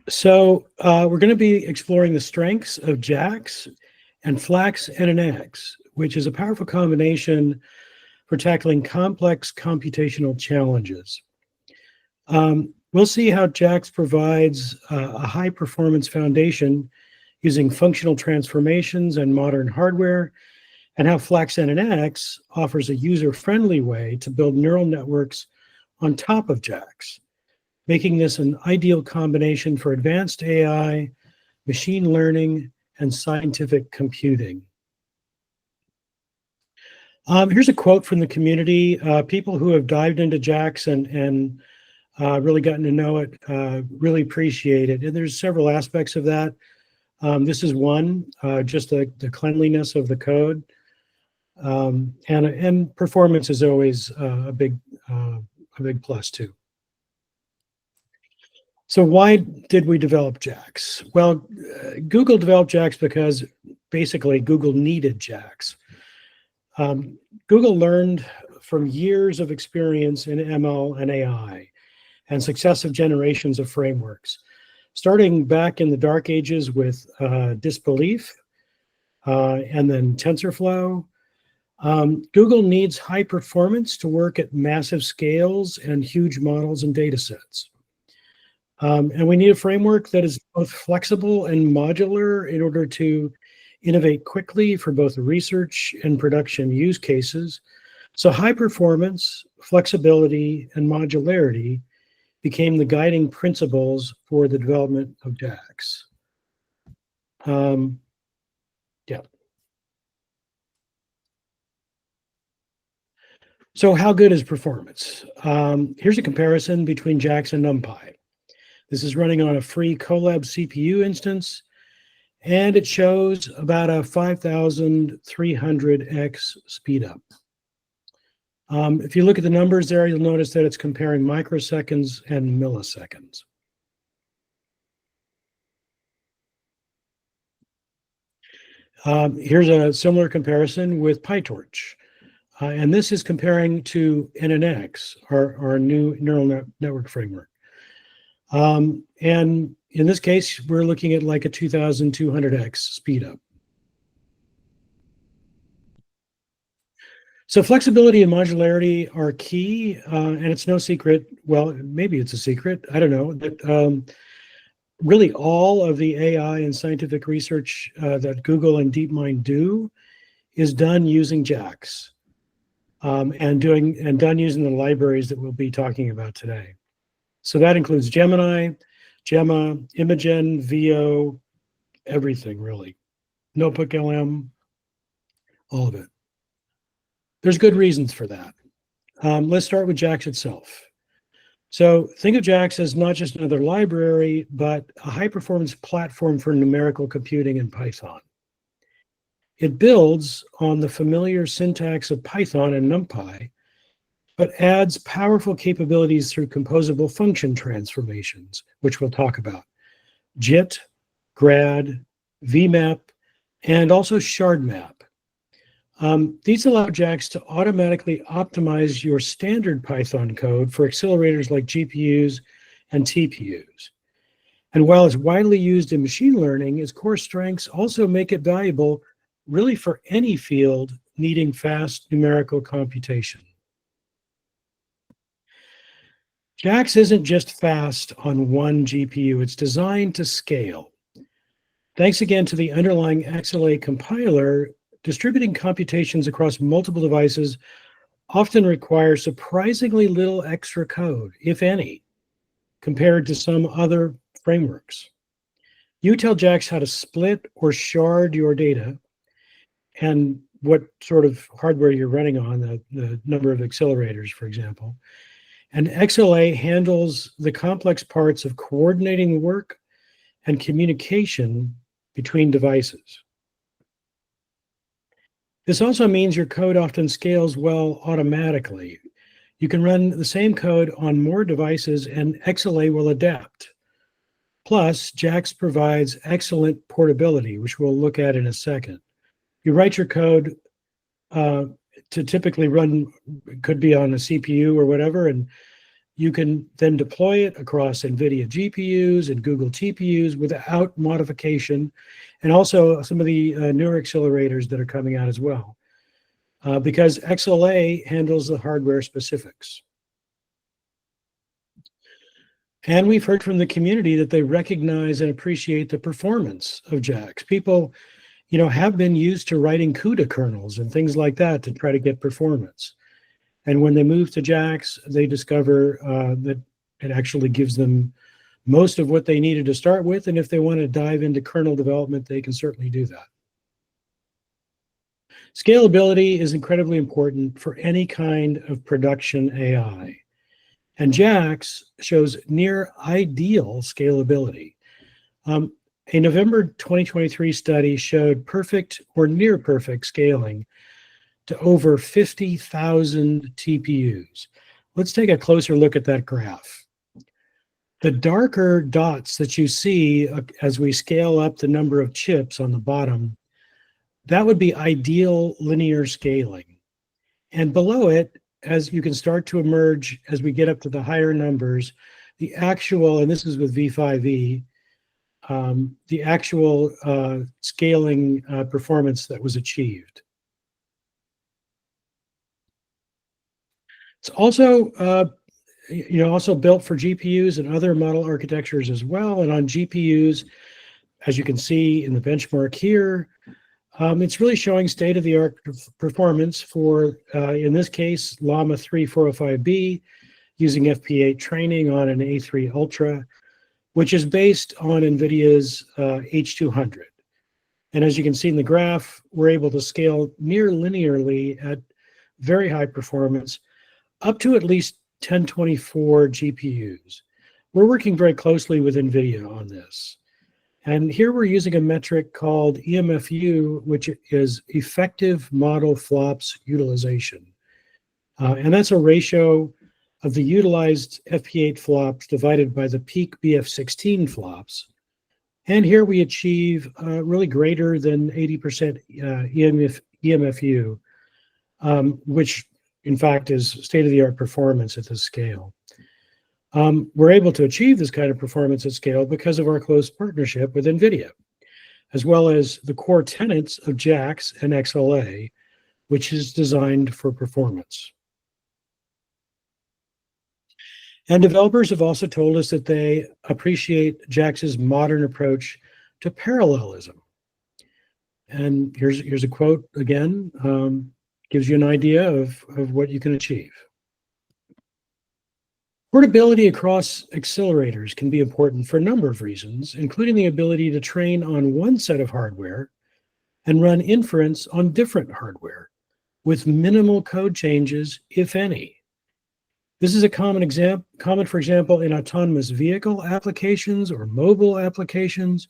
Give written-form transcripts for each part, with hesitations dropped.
So we're going to be exploring the strengths of JAX and Flax NNX, which is a powerful combination for tackling complex computational challenges. We'll see how JAX provides a high-performance foundation using functional transformations and modern hardware, and how Flax NNX offers a user-friendly way to build neural networks on top of JAX, making this an ideal combination for advanced AI, machine learning, and scientific computing. Here's a quote from the community. People who have dived into JAX and really gotten to know it really appreciate it. And there's several aspects of that. This is one, just the cleanliness of the code. And performance is always a big plus too. So why did we develop JAX? Well, Google developed JAX because basically Google needed JAX. Google learned from years of experience in ML and AI and successive generations of frameworks, starting back in the dark ages with disbelief and then TensorFlow. Google needs high performance to work at massive scales and huge models and data sets. And we need a framework that is both flexible and modular in order to innovate quickly for both research and production use cases. So high performance, flexibility, and modularity became the guiding principles for the development of JAX. Yeah. So how good is performance? Here's a comparison between JAX and NumPy. This is running on a free Colab CPU instance, and it shows about a 5,300x speedup. If you look at the numbers there, you'll notice that it's comparing microseconds and milliseconds. Here's a similar comparison with PyTorch. And this is comparing to NNX, our new neural network framework. And in this case, we're looking at like a 2,200x speedup. So flexibility and modularity are key, and it's no secret. Well, maybe it's a secret. I don't know. That really all of the AI and scientific research that Google and DeepMind do is done using JAX, and done using the libraries that we'll be talking about today. So that includes Gemini, Gemma, Imagen, VO, everything really. Notebook LM, all of it. There's good reasons for that. Let's start with JAX itself. So think of JAX as not just another library, but a high-performance platform for numerical computing in Python. It builds on the familiar syntax of Python and NumPy, but adds powerful capabilities through composable function transformations, which we'll talk about. JIT, GRAD, VMAP, and also ShardMap. These allow JAX to automatically optimize your standard Python code for accelerators like GPUs and TPUs. And while it's widely used in machine learning, its core strengths also make it valuable really for any field needing fast numerical computation. JAX isn't just fast on one GPU, it's designed to scale. Thanks again to the underlying XLA compiler, distributing computations across multiple devices often requires surprisingly little extra code, if any, compared to some other frameworks. You tell JAX how to split or shard your data and what sort of hardware you're running on, the number of accelerators, for example. And XLA handles the complex parts of coordinating work and communication between devices. This also means your code often scales well automatically. You can run the same code on more devices and XLA will adapt. Plus, JAX provides excellent portability, which we'll look at in a second. You write your code to typically run, could be on a CPU or whatever, and You can then deploy it across NVIDIA GPUs and Google TPUs without modification, and also some of the newer accelerators that are coming out as well, because XLA handles the hardware specifics. And we've heard from the community that they recognize and appreciate the performance of JAX. People, have been used to writing CUDA kernels and things like that to try to get performance. And when they move to JAX, they discover that it actually gives them most of what they needed to start with. And if they want to dive into kernel development, they can certainly do that. Scalability is incredibly important for any kind of production AI. And JAX shows near ideal scalability. A November 2023 study showed perfect or near perfect scaling to over 50,000 TPUs. Let's take a closer look at that graph. The darker dots that you see as we scale up the number of chips on the bottom, that would be ideal linear scaling. And below it, as you can start to emerge as we get up to the higher numbers, the actual, and this is with V5E, the actual scaling performance that was achieved. It's also, also built for GPUs and other model architectures as well. And on GPUs, as you can see in the benchmark here, it's really showing state-of-the-art performance for, in this case, Llama 3 405B, using FP8 training on an A3 Ultra, which is based on NVIDIA's H200. And as you can see in the graph, we're able to scale near linearly at very high performance, up to at least 1024 GPUs. We're working very closely with NVIDIA on this. And here we're using a metric called EMFU, which is effective model flops utilization. And that's a ratio of the utilized FP8 flops divided by the peak BF16 flops. And here we achieve really greater than 80% EMFU, which in fact is state-of-the-art performance at this scale. We're able to achieve this kind of performance at scale because of our close partnership with NVIDIA, as well as the core tenets of JAX and XLA, which is designed for performance. And developers have also told us that they appreciate JAX's modern approach to parallelism. And here's a quote again, gives you an idea of what you can achieve. Portability across accelerators can be important for a number of reasons, including the ability to train on one set of hardware and run inference on different hardware with minimal code changes, if any. This is a common, for example, in autonomous vehicle applications or mobile applications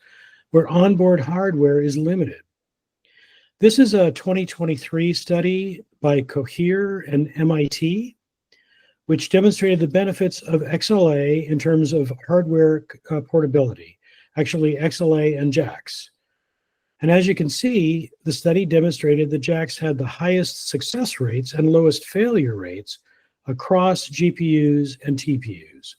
where onboard hardware is limited. This is a 2023 study by Cohere and MIT, which demonstrated the benefits of XLA in terms of hardware portability, actually XLA and JAX. And as you can see, the study demonstrated that JAX had the highest success rates and lowest failure rates across GPUs and TPUs.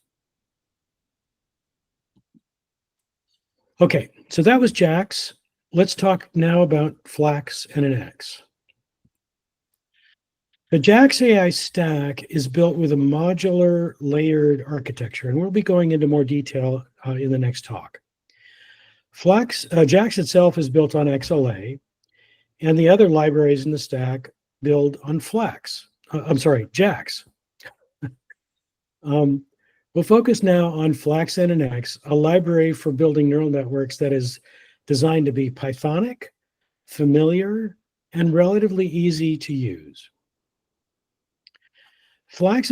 Okay, so that was JAX. Let's talk now about FLAX and NX. The JAX AI Stack is built with a modular layered architecture, and we'll be going into more detail in the next talk. JAX itself is built on XLA, and the other libraries in the stack build on JAX. We'll focus now on FLAX and NX, a library for building neural networks that is designed to be Pythonic, familiar, and relatively easy to use. FLAX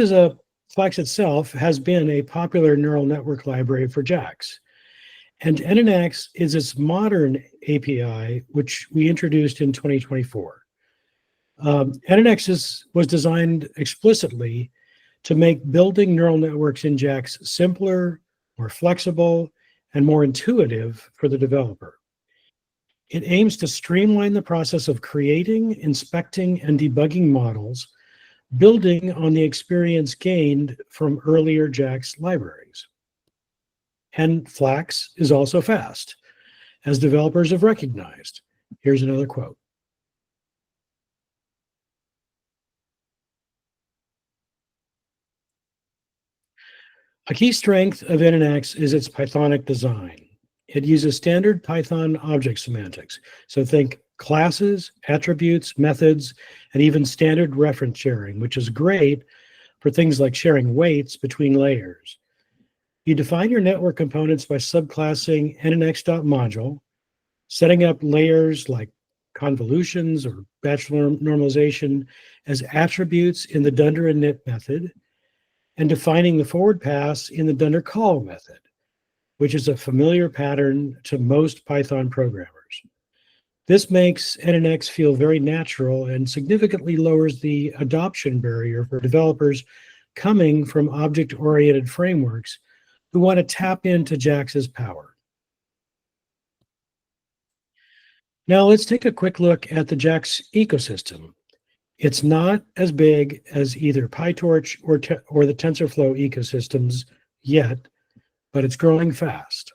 itself has been a popular neural network library for JAX, and NNX is its modern API, which we introduced in 2024. NNX was designed explicitly to make building neural networks in JAX simpler, more flexible, and more intuitive for the developer. It aims to streamline the process of creating, inspecting, and debugging models building on the experience gained from earlier JAX libraries. And Flax is also fast, as developers have recognized. Here's another quote. A key strength of NNX is its Pythonic design. It uses standard Python object semantics. So think classes, attributes, methods, and even standard reference sharing, which is great for things like sharing weights between layers. You define your network components by subclassing nnx.module, setting up layers like convolutions or batch normalization as attributes in the dunder init method, and defining the forward pass in the dunder call method, which is a familiar pattern to most Python programmers. This makes NNX feel very natural and significantly lowers the adoption barrier for developers coming from object-oriented frameworks who want to tap into JAX's power. Now let's take a quick look at the JAX ecosystem. It's not as big as either PyTorch or the TensorFlow ecosystems yet, but it's growing fast.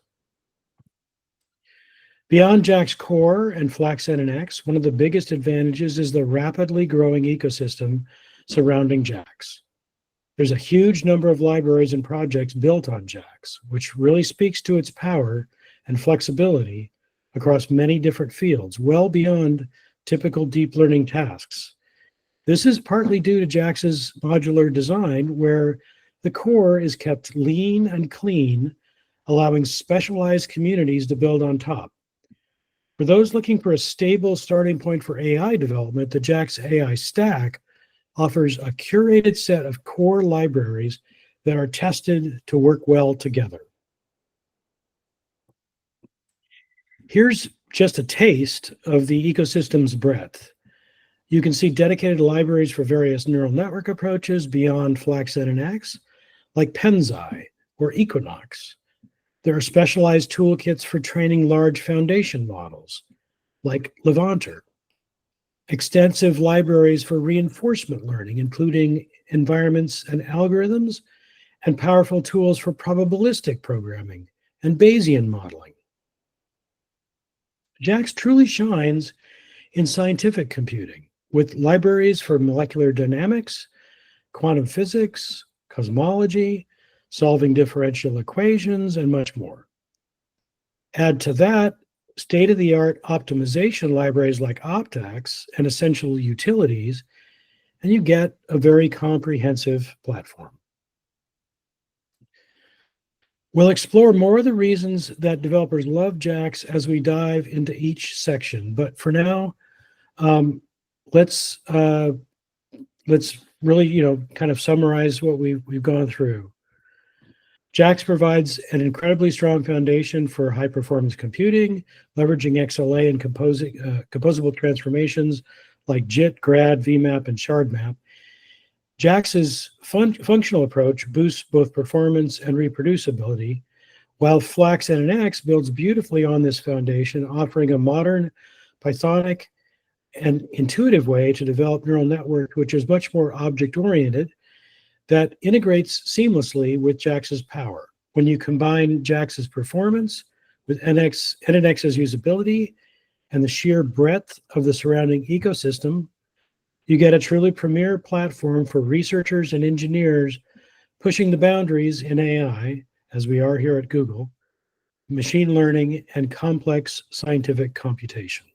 Beyond JAX Core and Flax NNX, one of the biggest advantages is the rapidly growing ecosystem surrounding JAX. There's a huge number of libraries and projects built on JAX, which really speaks to its power and flexibility across many different fields, well beyond typical deep learning tasks. This is partly due to JAX's modular design, where the core is kept lean and clean, allowing specialized communities to build on top. For those looking for a stable starting point for AI development, the JAX AI Stack offers a curated set of core libraries that are tested to work well together. Here's just a taste of the ecosystem's breadth. You can see dedicated libraries for various neural network approaches beyond Flax NNX, like Penzai or Equinox. There are specialized toolkits for training large foundation models, like Levanter. Extensive libraries for reinforcement learning, including environments and algorithms, and powerful tools for probabilistic programming and Bayesian modeling. JAX truly shines in scientific computing, with libraries for molecular dynamics, quantum physics, cosmology, solving differential equations, and much more. Add to that state-of-the-art optimization libraries like Optax and essential utilities, and you get a very comprehensive platform. We'll explore more of the reasons that developers love JAX as we dive into each section. But for now, let's really, kind of summarize what we've gone through. JAX provides an incredibly strong foundation for high-performance computing, leveraging XLA and composable transformations like JIT, GRAD, VMAP, and ShardMap. JAX's functional approach boosts both performance and reproducibility, while Flax NNX builds beautifully on this foundation, offering a modern, Pythonic, and intuitive way to develop neural network, which is much more object-oriented, that integrates seamlessly with JAX's power. When you combine JAX's performance with NNX's usability and the sheer breadth of the surrounding ecosystem, you get a truly premier platform for researchers and engineers pushing the boundaries in AI, as we are here at Google, machine learning, and complex scientific computation.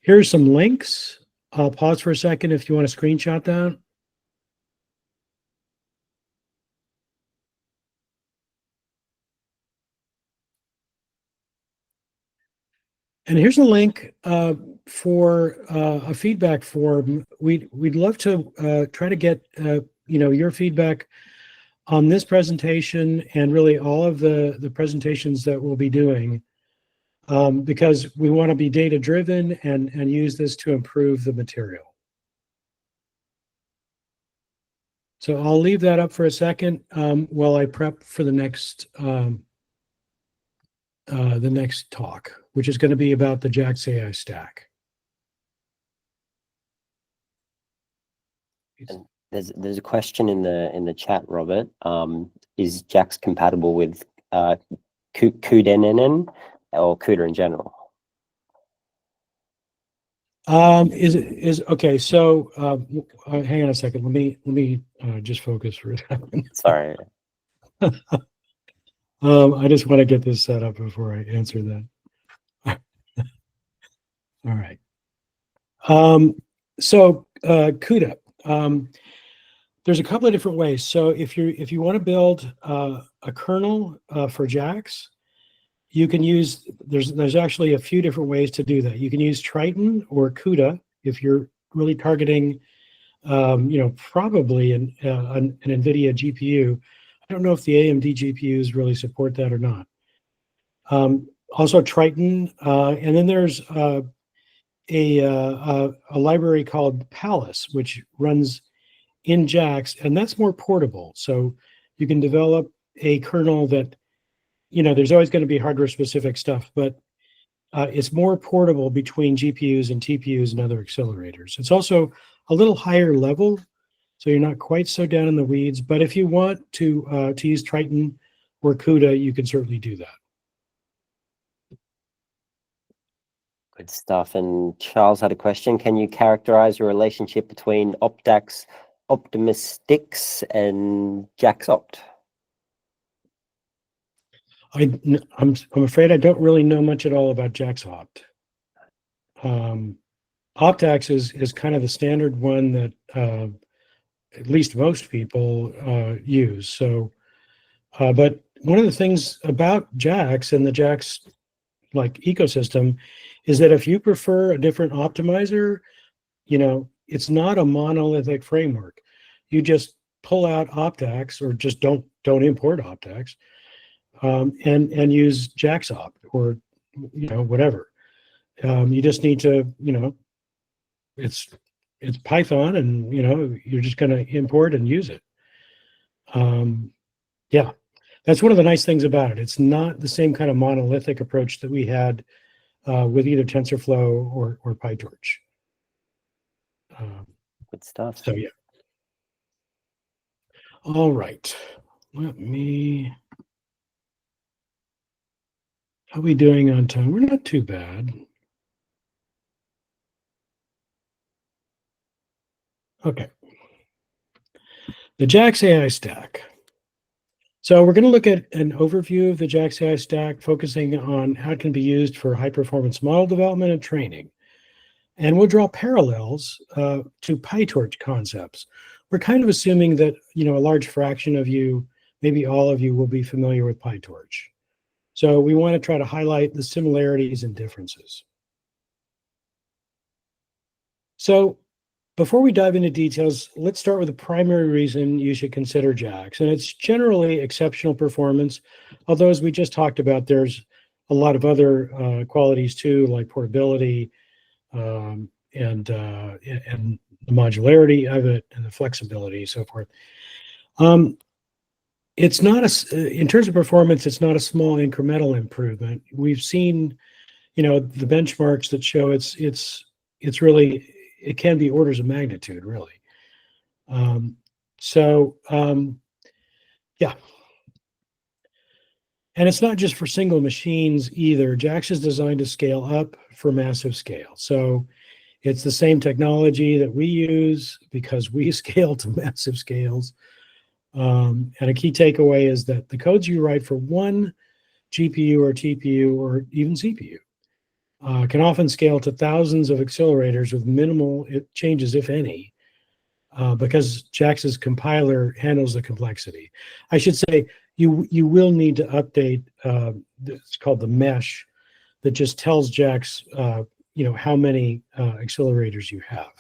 Here's some links. I'll pause for a second if you want to screenshot that. And here's a link for a feedback form. We'd love to try to get your feedback on this presentation and really all of the presentations that we'll be doing, because we want to be data driven and use this to improve the material. So I'll leave that up for a second while I prep for the next talk, which is going to be about the JAX AI Stack. And there's a question in the chat, Robert. Is JAX compatible with CUDA or CUDA in general? Okay, so hang on a second. Let me just focus for a second. Sorry. I just want to get this set up before I answer that. All right. So CUDA. There's a couple of different ways. So if you want to build a kernel for JAX, you can use, there's actually a few different ways to do that. You can use Triton or CUDA if you're really targeting, probably an NVIDIA GPU. I don't know if the AMD GPUs really support that or not. Also Triton, and then there's a library called Palace, which runs in JAX, and that's more portable. So you can develop a kernel that, there's always going to be hardware specific stuff, but it's more portable between GPUs and TPUs and other accelerators. It's also a little higher level, so you're not quite so down in the weeds. But if you want to use Triton or CUDA, you can certainly do that. Good stuff. And Charles had a question. Can you characterize your relationship between OptX, Optimistic, and JAX Opt? I'm afraid I don't really know much at all about JAX Opt. OptX is kind of the standard one that at least most people use. So, but one of the things about JAX and the JAX ecosystem is that if you prefer a different optimizer, it's not a monolithic framework. You just pull out OptX or just don't import OptX, and use JAX Opt or whatever. You just need to it's Python, and you're just going to import and use it. Yeah, that's one of the nice things about it. It's not the same kind of monolithic approach that we had with either TensorFlow or PyTorch. Good stuff. So yeah. All right. Let me. How are we doing on time? We're not too bad. Okay. The JAX AI Stack. So we're going to look at an overview of the JAX AI Stack, focusing on how it can be used for high-performance model development and training. And we'll draw parallels to PyTorch concepts. We're kind of assuming that a large fraction of you, maybe all of you, will be familiar with PyTorch. So we want to try to highlight the similarities and differences. So before we dive into details, let's start with the primary reason you should consider JAX. And it's generally exceptional performance, although as we just talked about, there's a lot of other qualities too, like portability, and the modularity of it, and the flexibility, and so forth. It's not in terms of performance, it's not a small incremental improvement. We've seen, the benchmarks that show it's really, it can be orders of magnitude, really. Yeah. And it's not just for single machines either. JAX is designed to scale up for massive scale. So it's the same technology that we use because we scale to massive scales. And a key takeaway is that the codes you write for one GPU or TPU or even CPU can often scale to thousands of accelerators with minimal changes, if any, because JAX's compiler handles the complexity. I should say you will need to update, it's called the mesh, that just tells JAX how many accelerators you have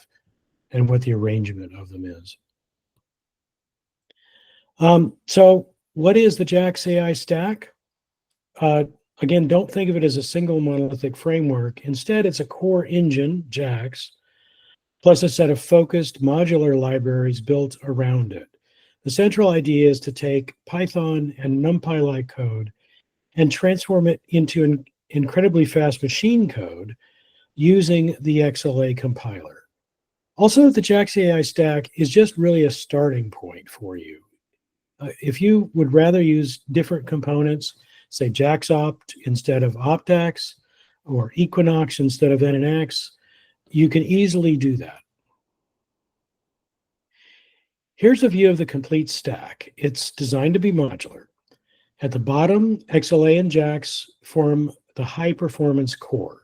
and what the arrangement of them is. So what is the JAX AI Stack? Again, don't think of it as a single monolithic framework. Instead, it's a core engine, JAX, plus a set of focused modular libraries built around it. The central idea is to take Python and NumPy-like code and transform it into an incredibly fast machine code using the XLA compiler. Also, the JAX AI stack is just really a starting point for you. If you would rather use different components, say JAX Opt instead of OptX or Equinox instead of NNX, you can easily do that. Here's a view of the complete stack. It's designed to be modular. At the bottom, XLA and JAX form the high performance core.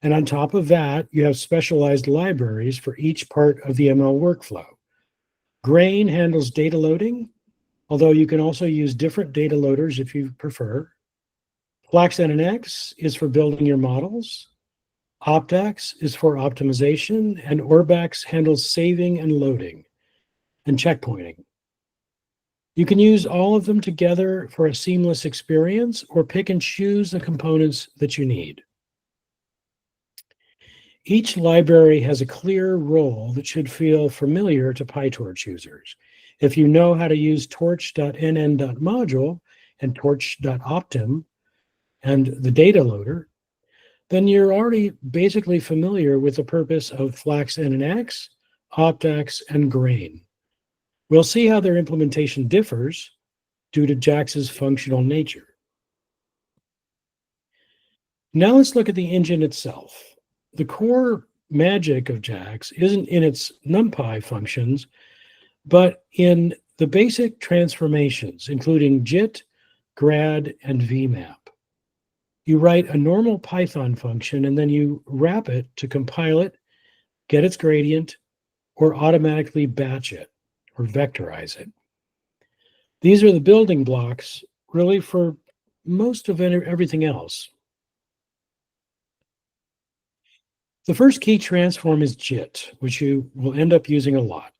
And on top of that, you have specialized libraries for each part of the ML workflow. Grain handles data loading, although you can also use different data loaders if you prefer. FlaxNNX is for building your models. OptX is for optimization, and Orbex handles saving and loading and checkpointing. You can use all of them together for a seamless experience or pick and choose the components that you need. Each library has a clear role that should feel familiar to PyTorch users. If you know how to use torch.nn.module and torch.optim and the data loader, then you're already basically familiar with the purpose of FlaxNNX, OptX, and Grain. We'll see how their implementation differs due to JAX's functional nature. Now let's look at the engine itself. The core magic of JAX isn't in its NumPy functions, but in the basic transformations, including JIT, grad, and vmap. You write a normal Python function and then you wrap it to compile it, get its gradient, or automatically batch it or vectorize it. These are the building blocks really for most of everything else. The first key transform is JIT, which you will end up using a lot.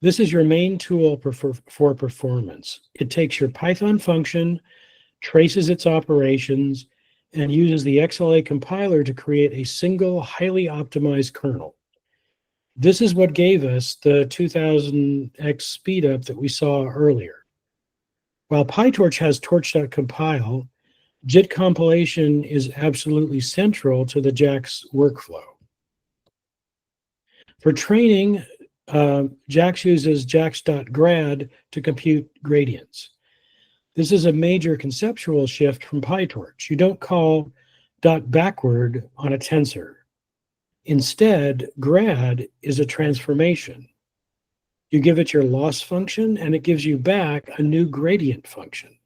This is your main tool for performance. It takes your Python function, traces its operations, and uses the XLA compiler to create a single highly optimized kernel. This is what gave us the 2000x speedup that we saw earlier. While PyTorch has torch.compile, JIT compilation is absolutely central to the JAX workflow. For training, JAX uses jax.grad to compute gradients. This is a major conceptual shift from PyTorch. You don't call dot backward on a tensor. Instead, grad is a transformation. You give it your loss function, and it gives you back a new gradient function.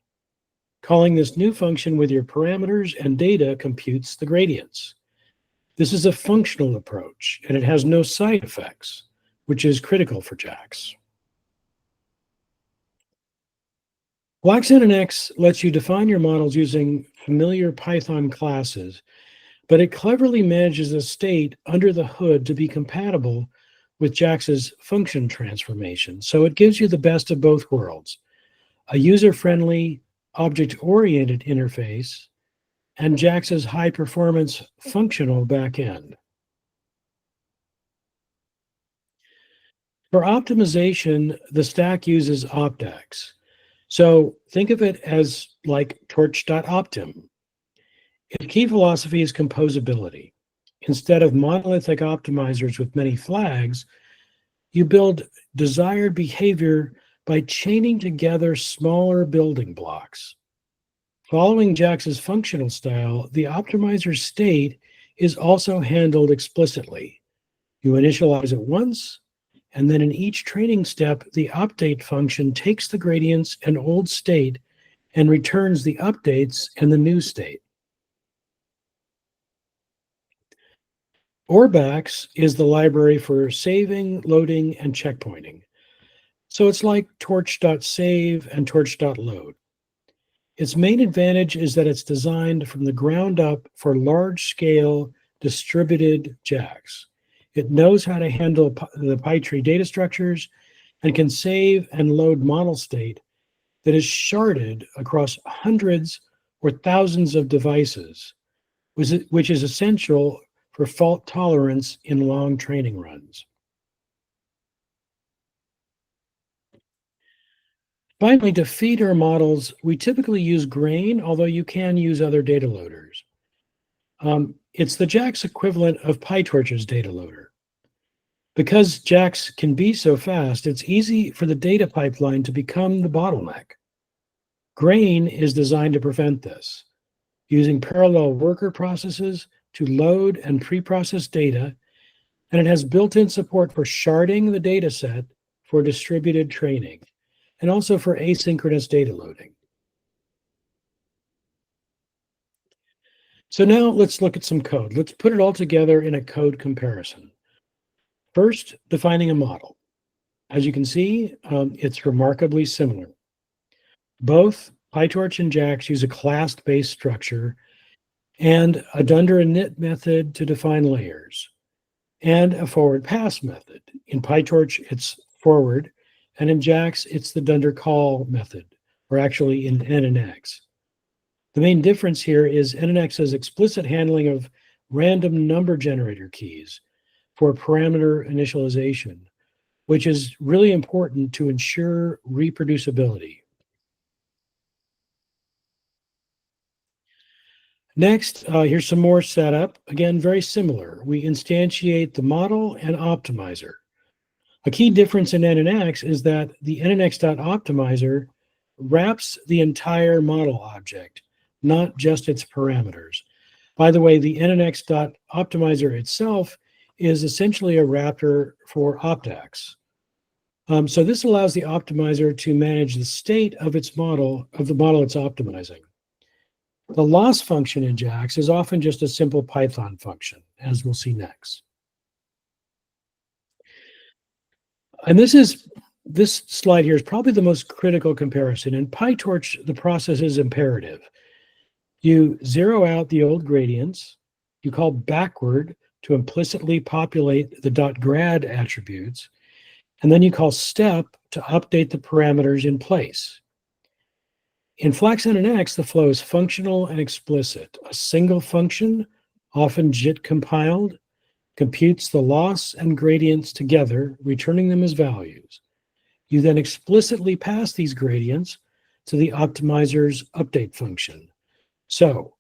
Calling this new function with your parameters and data computes the gradients. This is a functional approach, and it has no side effects, which is critical for JAX. FlaxNNX lets you define your models using familiar Python classes, but it cleverly manages a state under the hood to be compatible with JAX's function transformation. So it gives you the best of both worlds, a user-friendly, object-oriented interface, and JAX's high-performance functional backend. For optimization, the stack uses OptX. So think of it as like torch.optim. Its key philosophy is composability. Instead of monolithic optimizers with many flags, you build desired behavior by chaining together smaller building blocks. Following JAX's functional style, the optimizer state is also handled explicitly. You initialize it once, and then in each training step, the update function takes the gradients and old state and returns the updates and the new state. Orbex is the library for saving, loading, and checkpointing. So it's like torch.save and torch.load. Its main advantage is that it's designed from the ground up for large-scale distributed JAX. It knows how to handle the PyTree data structures and can save and load model state that is sharded across hundreds or thousands of devices, which is essential for fault tolerance in long training runs. Finally, to feed our models, we typically use Grain, although you can use other data loaders. It's the JAX equivalent of PyTorch's data loader. Because JAX can be so fast, it's easy for the data pipeline to become the bottleneck. Grain is designed to prevent this, using parallel worker processes to load and pre-process data, and it has built-in support for sharding the data set for distributed training, and also for asynchronous data loading. So now let's look at some code. Let's put it all together in a code comparison. First, defining a model. As you can see, it's remarkably similar. Both PyTorch and JAX use a class-based structure and a dunder init method to define layers, and a forward pass method. In PyTorch, it's forward, and in JAX, it's the dunder call method, or actually in NNX. The main difference here is NNX's explicit handling of random number generator keys for parameter initialization, which is really important to ensure reproducibility. Next, here's some more setup. Again, very similar. We instantiate the model and optimizer. A key difference in NNX is that the NNX.optimizer wraps the entire model object, not just its parameters. By the way, the NNX.optimizer itself is essentially a wrapper for OptX. So this allows the optimizer to manage the state of its model, of the model it's optimizing. The loss function in JAX is often just a simple Python function, as we'll see next. And this slide here is probably the most critical comparison. In PyTorch, the process is imperative. You zero out the old gradients, you call backward to implicitly populate the .grad attributes, and then you call step to update the parameters in place. In FlaxNNX, the flow is functional and explicit. A single function, often JIT compiled, computes the loss and gradients together, returning them as values. You then explicitly pass these gradients to the optimizer's update function. So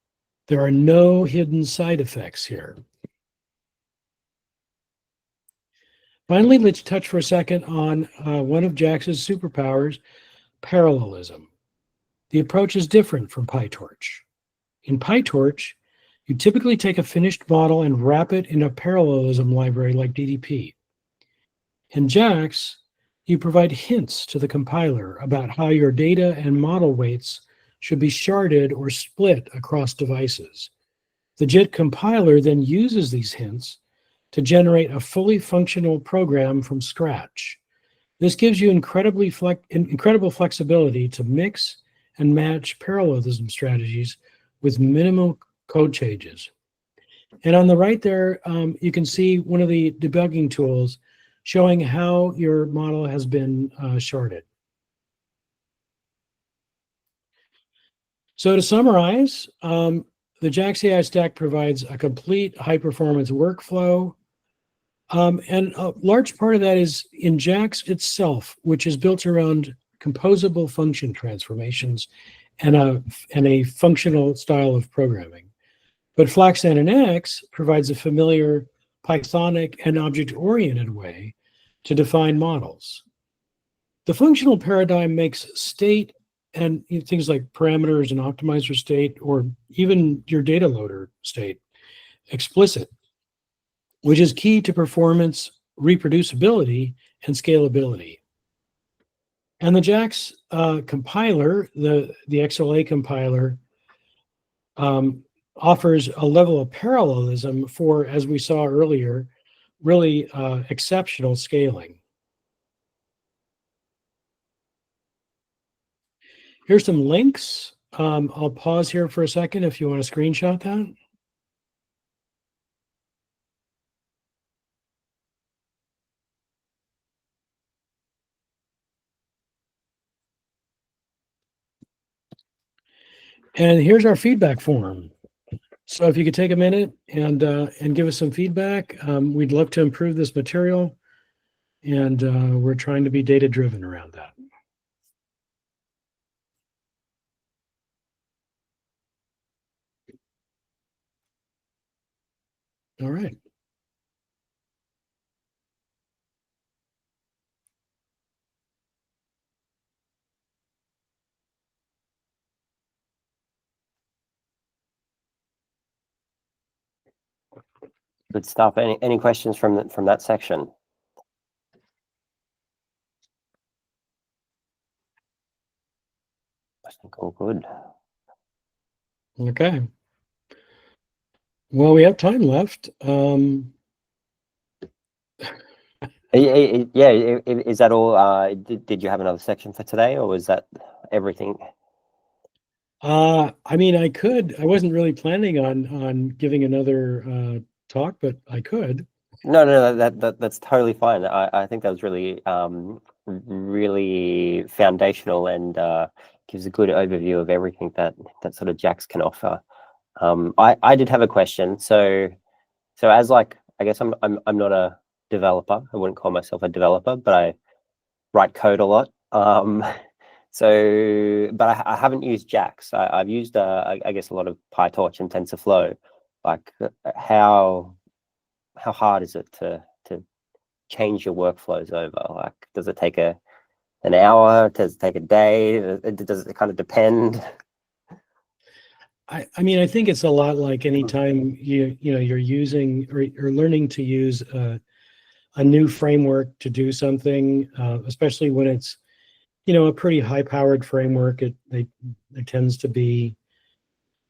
there are no hidden side effects here. Finally, let's touch for a second on one of JAX's superpowers, parallelism. The approach is different from PyTorch. In PyTorch, you typically take a finished model and wrap it in a parallelism library like DDP. In JAX, you provide hints to the compiler about how your data and model weights should be sharded or split across devices. The JIT compiler then uses these hints to generate a fully functional program from scratch. This gives you incredible flexibility to mix and match parallelism strategies with minimal code changes. And on the right there, you can see one of the debugging tools showing how your model has been sharded. So to summarize, the JAX AI Stack provides a complete high-performance workflow. And a large part of that is in JAX itself, which is built around composable function transformations and a functional style of programming. But FlaxNNX provides a familiar Pythonic and object-oriented way to define models. The functional paradigm makes state and things like parameters and optimizer state, or even your data loader state, explicit, which is key to performance, reproducibility, and scalability. And the JAX compiler, the XLA compiler, offers a level of parallelism for, as we saw earlier, really exceptional scaling. Here's some links. I'll pause here for a second if you want to screenshot that. And here's our feedback form. So if you could take a minute and give us some feedback, we'd love to improve this material, and we're trying to be data-driven around that. All right. Good stuff. Any questions from that section? I think all good. Okay. Well, we have time left. Yeah, is that all? Did you have another section for today, or was that everything? I mean, I wasn't really planning on giving another talk, but I could. No, that's totally fine. I think that was really really foundational and gives a good overview of everything that sort of JAX can offer. I did have a question. So as like, I guess I'm not a developer. I wouldn't call myself a developer, but I write code a lot. So, but I haven't used JAX. I've used I guess a lot of PyTorch and TensorFlow. Like how hard is it to change your workflows over? Like, does it take an hour? Does it take a day? Does it kind of depend? I mean, I think it's a lot like anytime you're using or learning to use a new framework to do something, especially when it's a pretty high-powered framework. It tends to be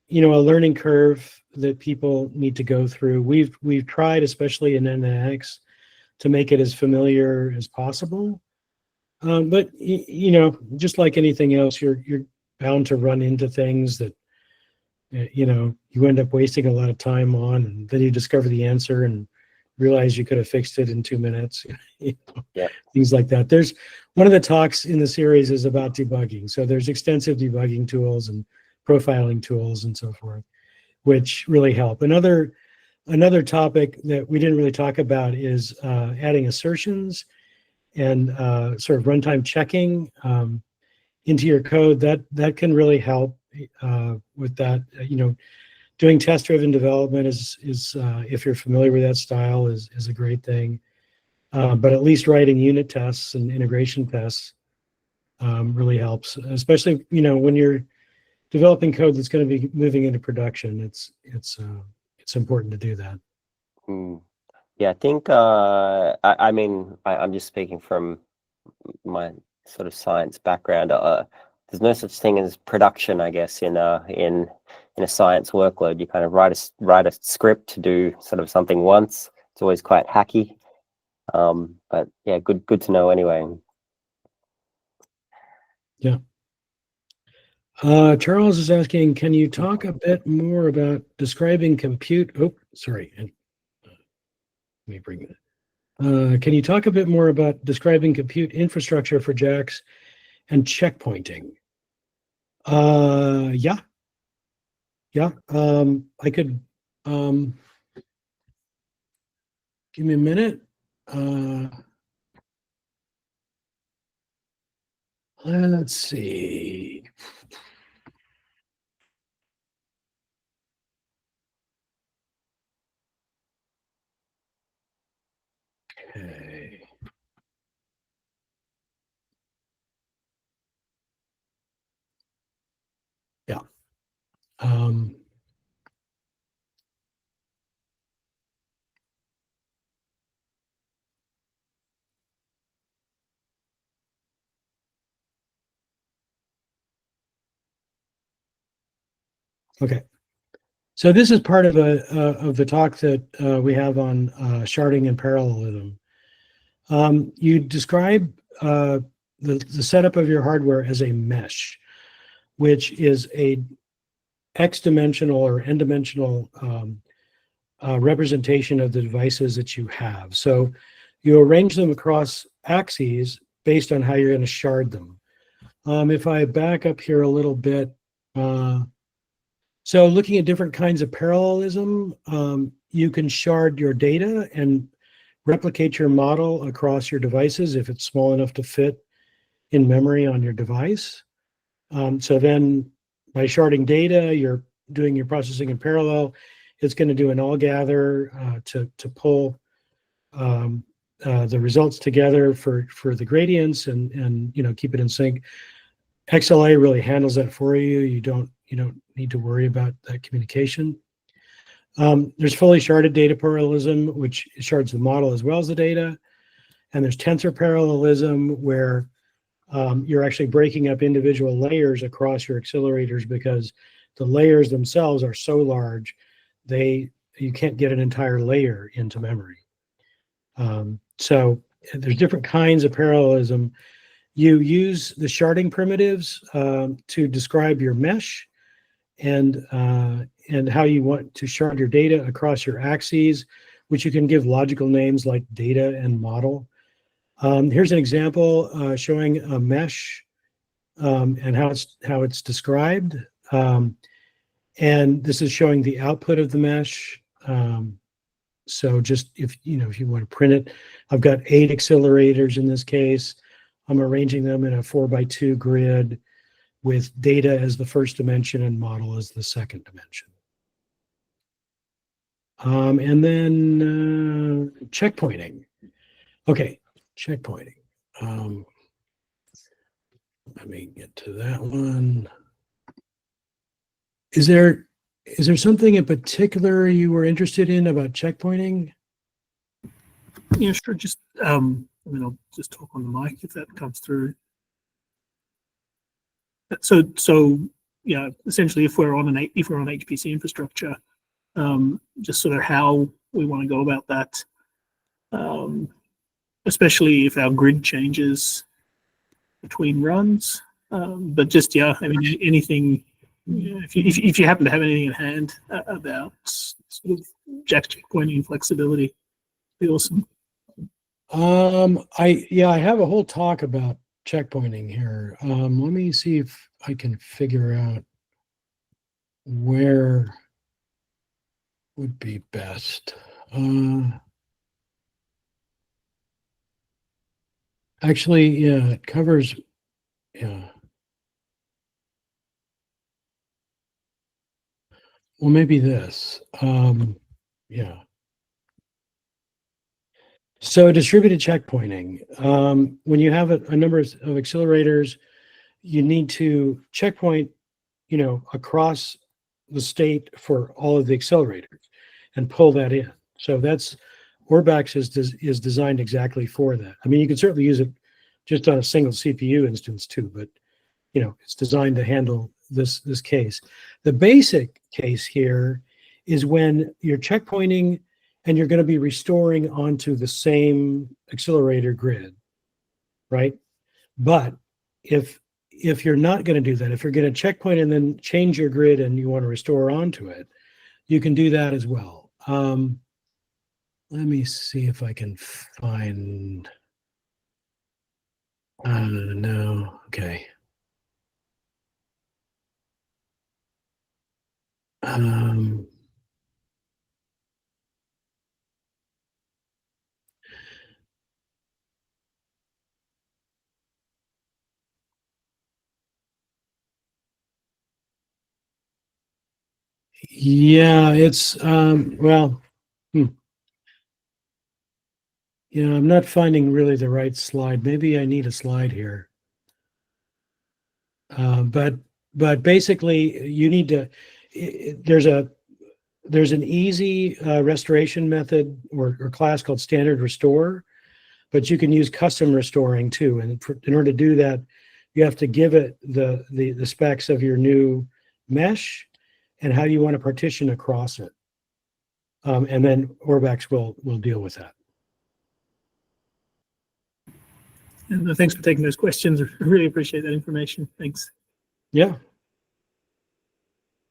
a learning curve that people need to go through. We've tried, especially in NX, to make it as familiar as possible. But just like anything else, you're bound to run into things that you end up wasting a lot of time on, and then you discover the answer and realize you could have fixed it in 2 minutes. Yeah. Things like that. There's one of the talks in the series is about debugging. So there's extensive debugging tools and profiling tools and so forth, which really help. Another topic that we didn't really talk about is adding assertions and sort of runtime checking into your code. That can really help with that. Doing test-driven development is if you're familiar with that style, is a great thing. But at least writing unit tests and integration tests really helps, especially when you're developing code that's going to be moving into production. It's important to do that. Yeah, I think I mean I'm just speaking from my sort of science background. There's no such thing as production, I guess, in a science workload. You kind of write a script to do sort of something once. It's always quite hacky. But yeah, good to know anyway. Yeah. Charles is asking, can you talk a bit more about describing compute? Oh, sorry. Let me bring it. Can you talk a bit more about describing compute infrastructure for JAX and checkpointing? Yeah. I could. Give me a minute. Let's see. Okay. Yeah. Okay. So this is part of the talk that we have on sharding and parallelism. You describe the setup of your hardware as a mesh, which is a x-dimensional or n-dimensional representation of the devices that you have. So you arrange them across axes based on how you're going to shard them. If I back up here a little bit, so looking at different kinds of parallelism, you can shard your data and replicate your model across your devices if it's small enough to fit in memory on your device. So then by sharding data, you're doing your processing in parallel. It's going to do an all gather to pull the results together for the gradients and keep it in sync. XLA really handles that for you. You don't need to worry about that communication. There's fully sharded data parallelism, which shards the model as well as the data. And there's tensor parallelism, where you're actually breaking up individual layers across your accelerators because the layers themselves are so large, you can't get an entire layer into memory. So there's different kinds of parallelism. You use the sharding primitives to describe your mesh and how you want to shard your data across your axes, which you can give logical names like data and model. Here's an example showing a mesh and how it's described. And this is showing the output of the mesh. So just if you want to print it, I've got 8 accelerators in this case. I'm arranging them in a 4x2 grid with data as the first dimension and model as the second dimension. And then checkpointing. Okay, checkpointing. Let me get to that one. Is there something in particular you were interested in about checkpointing? Yeah, sure. Just I'll just talk on the mic if that comes through. So yeah, essentially, if we're on HPC infrastructure, just sort of how we want to go about that, especially if our grid changes between runs. But just anything. If you happen to have anything in hand about sort of JAX checkpointing flexibility, be awesome. I have a whole talk about checkpointing here. Let me see if I can figure out where would be best. Actually, yeah, it covers, yeah. Well, maybe this. Yeah. So distributed checkpointing. When you have a number of accelerators, you need to checkpoint, across the state for all of the accelerators and pull that in. So that's Orbax is designed exactly for that. I mean, you can certainly use it just on a single CPU instance too, but it's designed to handle this case. The basic case here is when you're checkpointing and you're going to be restoring onto the same accelerator grid, right? But if you're not going to do that, if you're going to checkpoint and then change your grid and you want to restore onto it, you can do that as well. Let me see if I can find. No. Okay. Yeah, it's well. Yeah, I'm not finding really the right slide. Maybe I need a slide here. But basically, you need to. There's an easy restoration method or class called standard restore, but you can use custom restoring too. And in order to do that, you have to give it the specs of your new mesh and how you want to partition across it. And then Orbax will deal with that. And thanks for taking those questions. I really appreciate that information. Thanks. Yeah.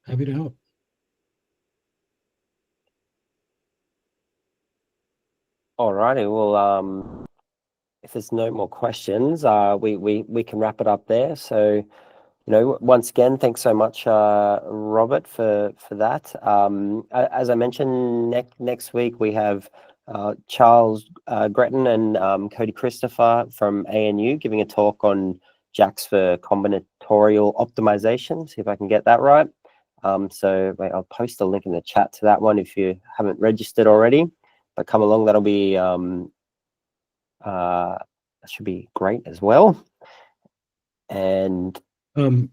Happy to help. All righty. Well, if there's no more questions, we can wrap it up there. So, once again, thanks so much, Robert, for that. As I mentioned, next week we have Charles Gretton and Cody Christopher from ANU giving a talk on JAX for combinatorial optimization. See if I can get that right. So wait, I'll post a link in the chat to that one if you haven't registered already. But come along, that'll be that should be great as well. And one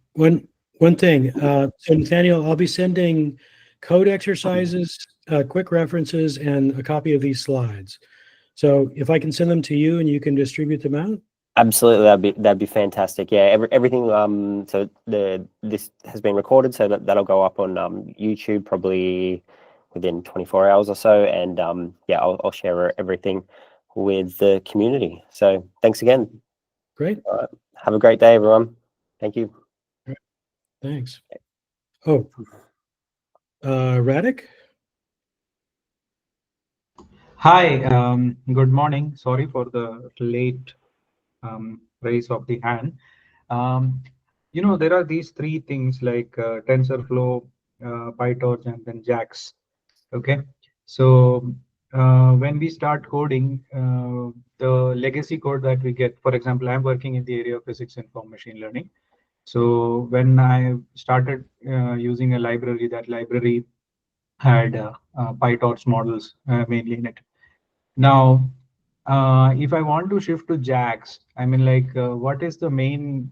thing, so Nathaniel, I'll be sending code exercises quick references and a copy of these slides. So if I can send them to you and you can distribute them out. Absolutely, that'd be fantastic. Yeah, everything. So this has been recorded, so that'll go up on YouTube probably within 24 hours or so, and yeah, I'll share everything with the community. So thanks again. Great. All right. Have a great day, everyone. Thank you. Thanks. Oh, Radek? Hi, good morning. Sorry for the late raise of the hand. There are these three things like TensorFlow, PyTorch, and then JAX. Okay, so when we start coding, the legacy code that we get, for example, I'm working in the area of physics-informed machine learning. So when I started using a library, that library had PyTorch models mainly in it. Now, if I want to shift to JAX, I mean, like, what is the main,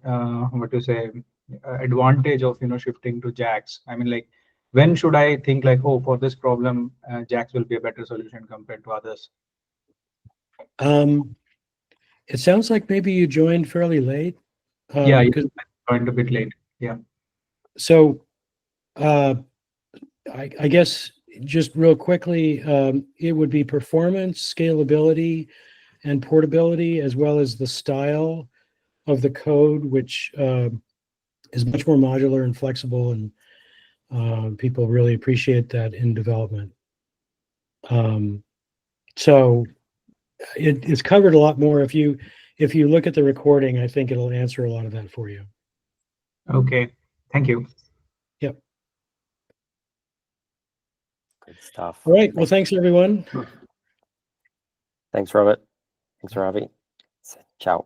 advantage of, shifting to JAX? I mean, like, when should I think like, oh, for this problem, JAX will be a better solution compared to others? It sounds like maybe you joined fairly late. Yeah, Because I joined a bit late. Yeah. so I guess just real quickly, it would be performance, scalability, and portability, as well as the style of the code, which is much more modular and flexible, and people really appreciate that in development. So it's covered a lot more. If you look at the recording, I think it'll answer a lot of that for you. Okay. Thank you. Yep. Good stuff. All right. Well, thanks everyone. Thanks, Robert. Thanks, Ravi. Ciao.